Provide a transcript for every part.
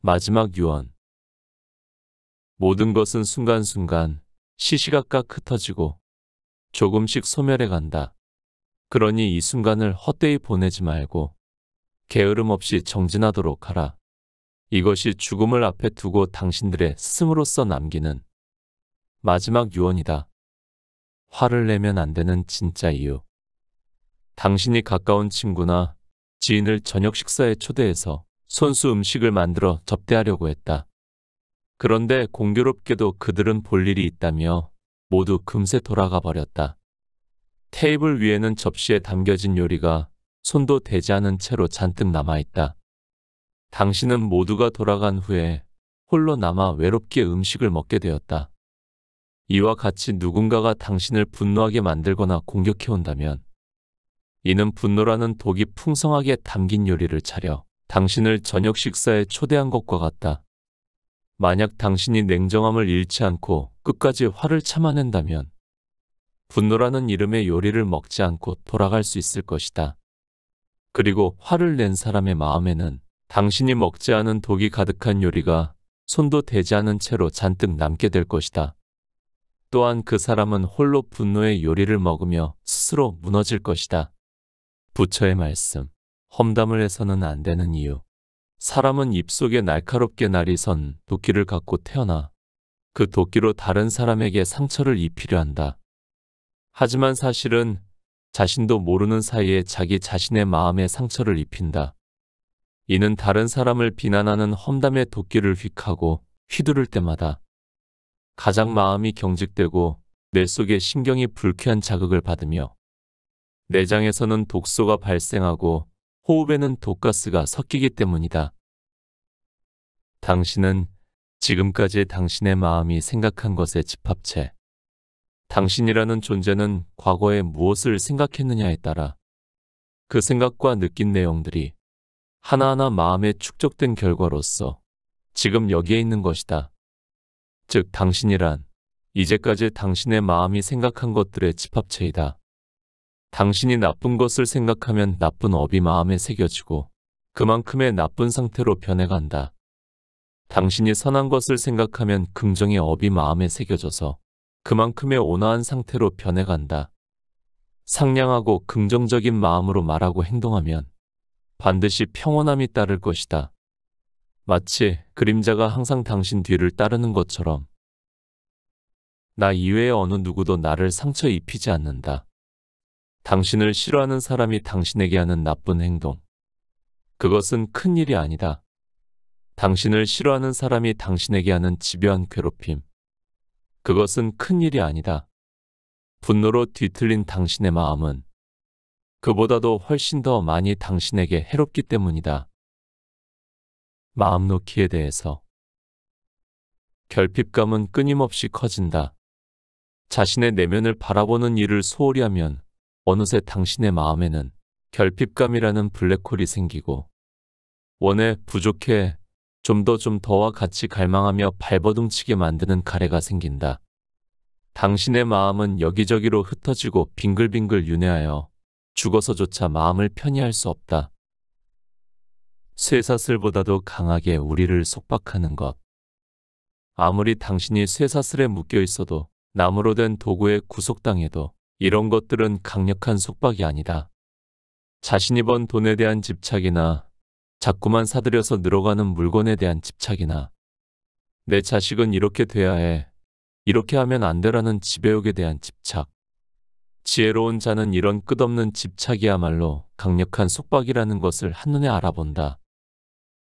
마지막 유언. 모든 것은 순간순간 시시각각 흩어지고 조금씩 소멸해 간다. 그러니 이 순간을 헛되이 보내지 말고 게으름 없이 정진하도록 하라. 이것이 죽음을 앞에 두고 당신들의 스승으로서 남기는 마지막 유언이다. 화를 내면 안 되는 진짜 이유. 당신이 가까운 친구나 지인을 저녁 식사에 초대해서 손수 음식을 만들어 접대하려고 했다. 그런데 공교롭게도 그들은 볼 일이 있다며 모두 금세 돌아가 버렸다. 테이블 위에는 접시에 담겨진 요리가 손도 대지 않은 채로 잔뜩 남아있다. 당신은 모두가 돌아간 후에 홀로 남아 외롭게 음식을 먹게 되었다. 이와 같이 누군가가 당신을 분노하게 만들거나 공격해온다면 이는 분노라는 독이 풍성하게 담긴 요리를 차려 당신을 저녁 식사에 초대한 것과 같다. 만약 당신이 냉정함을 잃지 않고 끝까지 화를 참아낸다면 분노라는 이름의 요리를 먹지 않고 돌아갈 수 있을 것이다. 그리고 화를 낸 사람의 마음에는 당신이 먹지 않은 독이 가득한 요리가 손도 대지 않은 채로 잔뜩 남게 될 것이다. 또한 그 사람은 홀로 분노의 요리를 먹으며 스스로 무너질 것이다. 부처의 말씀. 험담을 해서는 안 되는 이유. 사람은 입속에 날카롭게 날이 선 도끼를 갖고 태어나 그 도끼로 다른 사람에게 상처를 입히려 한다. 하지만 사실은 자신도 모르는 사이에 자기 자신의 마음에 상처를 입힌다. 이는 다른 사람을 비난하는 험담의 도끼를 휙하고 휘두를 때마다 가장 마음이 경직되고 뇌 속의 신경이 불쾌한 자극을 받으며 내장에서는 독소가 발생하고 호흡에는 독가스가 섞이기 때문이다. 당신은 지금까지 당신의 마음이 생각한 것의 집합체. 당신이라는 존재는 과거에 무엇을 생각했느냐에 따라 그 생각과 느낀 내용들이 하나하나 마음에 축적된 결과로서 지금 여기에 있는 것이다. 즉 당신이란 이제까지 당신의 마음이 생각한 것들의 집합체이다. 당신이 나쁜 것을 생각하면 나쁜 업이 마음에 새겨지고 그만큼의 나쁜 상태로 변해간다. 당신이 선한 것을 생각하면 긍정의 업이 마음에 새겨져서 그만큼의 온화한 상태로 변해간다. 상냥하고 긍정적인 마음으로 말하고 행동하면 반드시 평온함이 따를 것이다. 마치 그림자가 항상 당신 뒤를 따르는 것처럼 나 이외의 어느 누구도 나를 상처 입히지 않는다. 당신을 싫어하는 사람이 당신에게 하는 나쁜 행동. 그것은 큰 일이 아니다. 당신을 싫어하는 사람이 당신에게 하는 집요한 괴롭힘. 그것은 큰 일이 아니다. 분노로 뒤틀린 당신의 마음은 그보다도 훨씬 더 많이 당신에게 해롭기 때문이다. 마음 놓기에 대해서 결핍감은 끊임없이 커진다. 자신의 내면을 바라보는 일을 소홀히 하면 어느새 당신의 마음에는 결핍감이라는 블랙홀이 생기고 원해 부족해 좀 더와 같이 갈망하며 발버둥치게 만드는 가래가 생긴다. 당신의 마음은 여기저기로 흩어지고 빙글빙글 윤회하여 죽어서조차 마음을 편히 할 수 없다. 쇠사슬보다도 강하게 우리를 속박하는 것. 아무리 당신이 쇠사슬에 묶여 있어도 나무로 된 도구에 구속당해도 이런 것들은 강력한 속박이 아니다. 자신이 번 돈에 대한 집착이나 자꾸만 사들여서 늘어가는 물건에 대한 집착이나 내 자식은 이렇게 돼야 해, 이렇게 하면 안 되라는 지배욕에 대한 집착. 지혜로운 자는 이런 끝없는 집착이야말로 강력한 속박이라는 것을 한눈에 알아본다.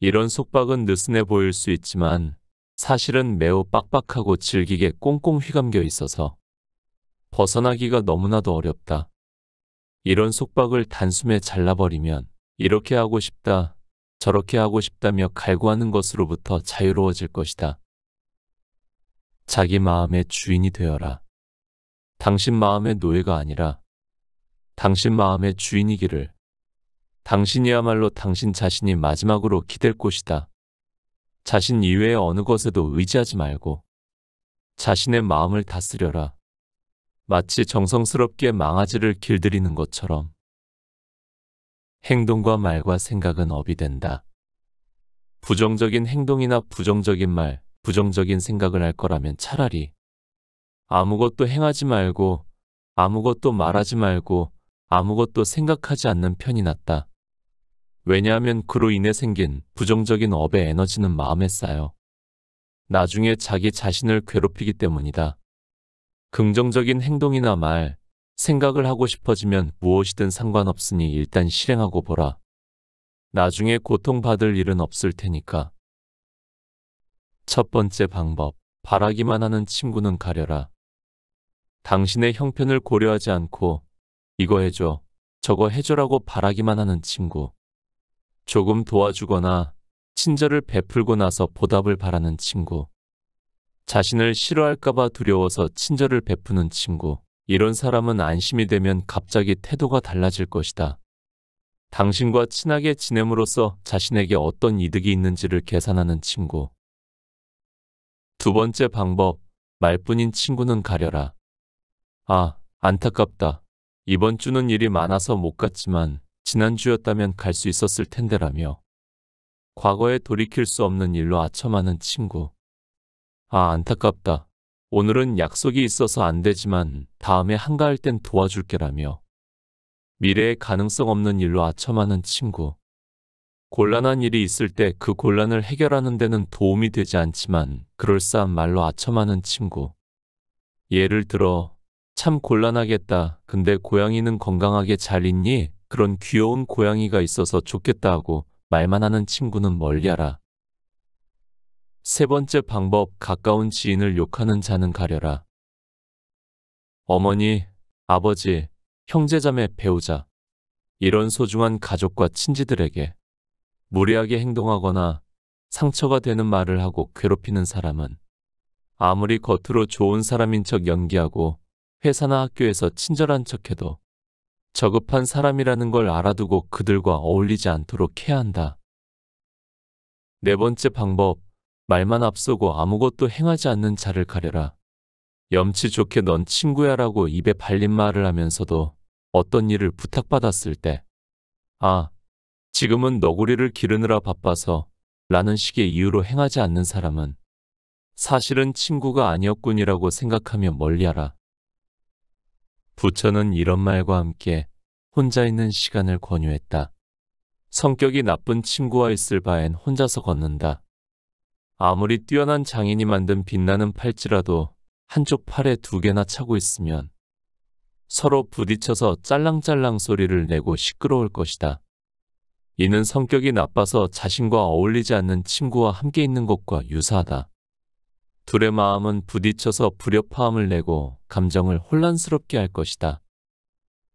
이런 속박은 느슨해 보일 수 있지만 사실은 매우 빡빡하고 질기게 꽁꽁 휘감겨 있어서 벗어나기가 너무나도 어렵다. 이런 속박을 단숨에 잘라버리면 이렇게 하고 싶다, 저렇게 하고 싶다며 갈구하는 것으로부터 자유로워질 것이다. 자기 마음의 주인이 되어라. 당신 마음의 노예가 아니라 당신 마음의 주인이기를. 당신이야말로 당신 자신이 마지막으로 기댈 곳이다. 자신 이외의 어느 것에도 의지하지 말고 자신의 마음을 다스려라. 마치 정성스럽게 망아지를 길들이는 것처럼 행동과 말과 생각은 업이 된다. 부정적인 행동이나 부정적인 말, 부정적인 생각을 할 거라면 차라리 아무것도 행하지 말고 아무것도 말하지 말고 아무것도 생각하지 않는 편이 낫다. 왜냐하면 그로 인해 생긴 부정적인 업의 에너지는 마음에 쌓여 나중에 자기 자신을 괴롭히기 때문이다. 긍정적인 행동이나 말, 생각을 하고 싶어지면 무엇이든 상관없으니 일단 실행하고 보라. 나중에 고통받을 일은 없을 테니까. 첫 번째 방법, 바라기만 하는 친구는 가려라. 당신의 형편을 고려하지 않고 이거 해줘, 저거 해줘라고 바라기만 하는 친구. 조금 도와주거나 친절을 베풀고 나서 보답을 바라는 친구. 자신을 싫어할까봐 두려워서 친절을 베푸는 친구. 이런 사람은 안심이 되면 갑자기 태도가 달라질 것이다. 당신과 친하게 지냄으로써 자신에게 어떤 이득이 있는지를 계산하는 친구. 두 번째 방법, 말뿐인 친구는 가려라. 아, 안타깝다. 이번 주는 일이 많아서 못 갔지만 지난주였다면 갈 수 있었을 텐데라며 과거에 돌이킬 수 없는 일로 아첨하는 친구. 아, 안타깝다. 오늘은 약속이 있어서 안 되지만 다음에 한가할 땐 도와줄게라며 미래에 가능성 없는 일로 아첨하는 친구. 곤란한 일이 있을 때 그 곤란을 해결하는 데는 도움이 되지 않지만 그럴싸한 말로 아첨하는 친구. 예를 들어 참 곤란하겠다. 근데 고양이는 건강하게 잘 있니? 그런 귀여운 고양이가 있어서 좋겠다 하고 말만 하는 친구는 멀리하라. 세 번째 방법, 가까운 지인을 욕하는 자는 가려라. 어머니, 아버지, 형제자매, 배우자, 이런 소중한 가족과 친지들에게 무례하게 행동하거나 상처가 되는 말을 하고 괴롭히는 사람은 아무리 겉으로 좋은 사람인 척 연기하고 회사나 학교에서 친절한 척해도 저급한 사람이라는 걸 알아두고 그들과 어울리지 않도록 해야 한다. 네 번째 방법, 말만 앞서고 아무것도 행하지 않는 자를 가려라. 염치 좋게 넌 친구야 라고 입에 발린 말을 하면서도 어떤 일을 부탁받았을 때 아, 지금은 너구리를 기르느라 바빠서 라는 식의 이유로 행하지 않는 사람은 사실은 친구가 아니었군이라고 생각하며 멀리하라. 부처는 이런 말과 함께 혼자 있는 시간을 권유했다. 성격이 나쁜 친구와 있을 바엔 혼자서 걷는다. 아무리 뛰어난 장인이 만든 빛나는 팔찌라도 한쪽 팔에 두 개나 차고 있으면 서로 부딪혀서 짤랑짤랑 소리를 내고 시끄러울 것이다. 이는 성격이 나빠서 자신과 어울리지 않는 친구와 함께 있는 것과 유사하다. 둘의 마음은 부딪혀서 불협화음을 내고 감정을 혼란스럽게 할 것이다.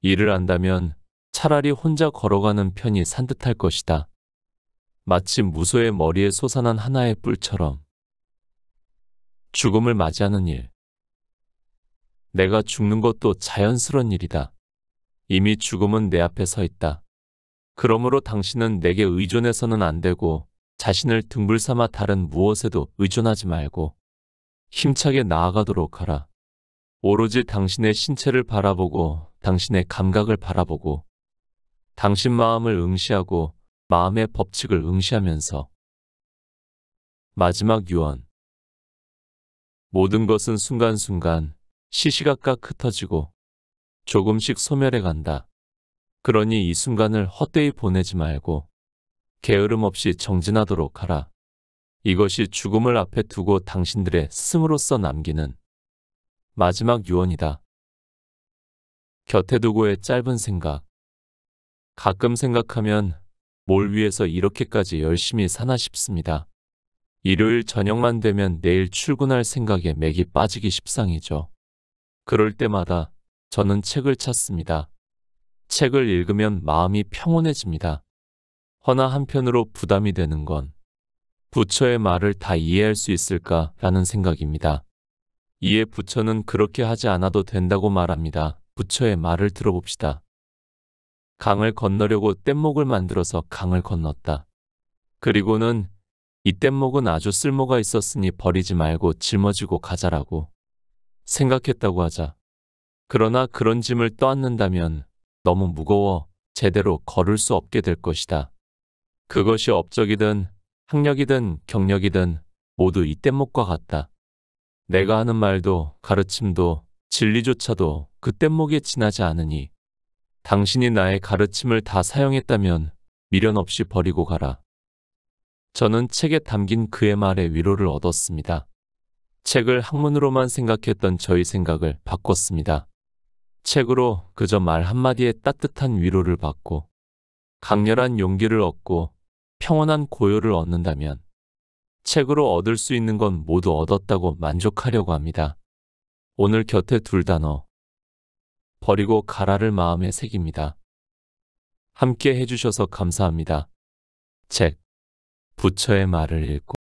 이를 안다면 차라리 혼자 걸어가는 편이 산뜻할 것이다. 마치 무소의 머리에 솟아난 하나의 뿔처럼. 죽음을 맞이하는 일. 내가 죽는 것도 자연스러운 일이다. 이미 죽음은 내 앞에 서 있다. 그러므로 당신은 내게 의존해서는 안 되고 자신을 등불 삼아 다른 무엇에도 의존하지 말고 힘차게 나아가도록 하라. 오로지 당신의 신체를 바라보고 당신의 감각을 바라보고 당신 마음을 응시하고 마음의 법칙을 응시하면서. 마지막 유언. 모든 것은 순간순간 시시각각 흩어지고 조금씩 소멸해 간다. 그러니 이 순간을 헛되이 보내지 말고 게으름 없이 정진하도록 하라. 이것이 죽음을 앞에 두고 당신들의 스승으로서 남기는 마지막 유언이다. 곁에 두고의 짧은 생각. 가끔 생각하면 뭘 위해서 이렇게까지 열심히 사나 싶습니다. 일요일 저녁만 되면 내일 출근할 생각에 맥이 빠지기 십상이죠. 그럴 때마다 저는 책을 찾습니다. 책을 읽으면 마음이 평온해집니다. 허나 한편으로 부담이 되는 건 부처의 말을 다 이해할 수 있을까라는 생각입니다. 이에 부처는 그렇게 하지 않아도 된다고 말합니다. 부처의 말을 들어봅시다. 강을 건너려고 뗏목을 만들어서 강을 건넜다. 그리고는 이 뗏목은 아주 쓸모가 있었으니 버리지 말고 짊어지고 가자라고 생각했다고 하자. 그러나 그런 짐을 떠안는다면 너무 무거워 제대로 걸을 수 없게 될 것이다. 그것이 업적이든 학력이든 경력이든 모두 이 뗏목과 같다. 내가 하는 말도 가르침도 진리조차도 그 뗏목에 지나지 않으니 당신이 나의 가르침을 다 사용했다면 미련 없이 버리고 가라. 저는 책에 담긴 그의 말에 위로를 얻었습니다. 책을 학문으로만 생각했던 저의 생각을 바꿨습니다. 책으로 그저 말 한마디에 따뜻한 위로를 받고 강렬한 용기를 얻고 평온한 고요를 얻는다면 책으로 얻을 수 있는 건 모두 얻었다고 만족하려고 합니다. 오늘 곁에 둘 단어. 버리고 가라를 마음에 새깁니다. 함께 해주셔서 감사합니다. 책. 부처의 말을 읽고